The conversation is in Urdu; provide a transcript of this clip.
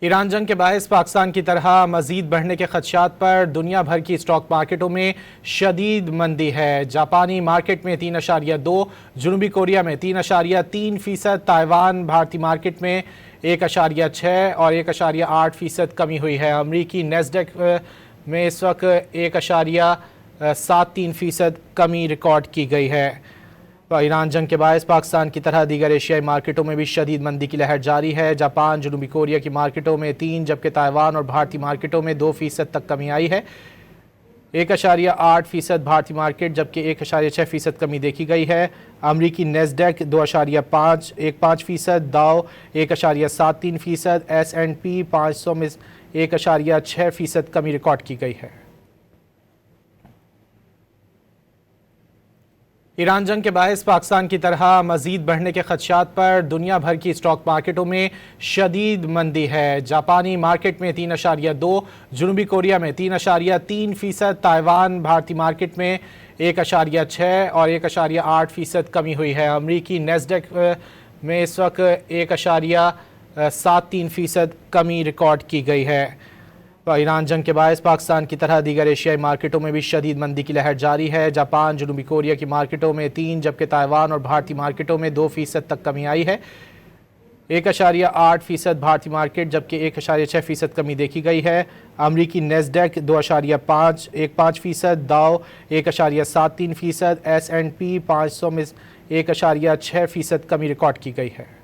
ایران جنگ کے باعث پاکستان کی طرح مزید بڑھنے کے خدشات پر دنیا بھر کی اسٹاک مارکیٹوں میں شدید مندی ہے۔ جاپانی مارکیٹ میں 3.2، جنوبی کوریا میں 3.3%، تائیوان بھارتی مارکیٹ میں 1.6 اور 1.8% کمی ہوئی ہے۔ امریکی نیسڈیک میں اس وقت 1.73% کمی ریکارڈ کی گئی ہے۔ ایران جنگ کے باعث پاکستان کی طرح دیگر ایشیائی مارکیٹوں میں بھی شدید مندی کی لہر جاری ہے۔ جاپان، جنوبی کوریا کی مارکیٹوں میں 3، جبکہ تائیوان اور بھارتی مارکیٹوں میں 2% تک کمی آئی ہے۔ 1.8% بھارتی مارکیٹ جبکہ 1.6% کمی دیکھی گئی ہے۔ امریکی نیسڈیک 2.15%، داؤ 1.73%، S&P 500 میں 1.6% کمی ریکارڈ کی گئی ہے۔ ایران جنگ کے باعث پاکستان کی طرح مزید بڑھنے کے خدشات پر دنیا بھر کی اسٹاک مارکیٹوں میں شدید مندی ہے۔ جاپانی مارکیٹ میں 3.2، جنوبی کوریا میں 3.3%، تائیوان بھارتی مارکیٹ میں 1.6 اور 1.8% کمی ہوئی ہے۔ امریکی نیسڈیک میں اس وقت 1.73% کمی ریکارڈ کی گئی ہے۔ ایران جنگ کے باعث پاکستان کی طرح دیگر ایشیائی مارکیٹوں میں بھی شدید مندی کی لہر جاری ہے۔ جاپان، جنوبی کوریا کی مارکیٹوں میں 3، جبکہ تائیوان اور بھارتی مارکیٹوں میں 2% تک کمی آئی ہے۔ 1.8% بھارتی مارکیٹ جبکہ 1.6% کمی دیکھی گئی ہے۔ امریکی نیسڈیک 2.15%، داؤ 1.73%، S&P 500 میں 1.6% کمی ریکارڈ کی گئی ہے۔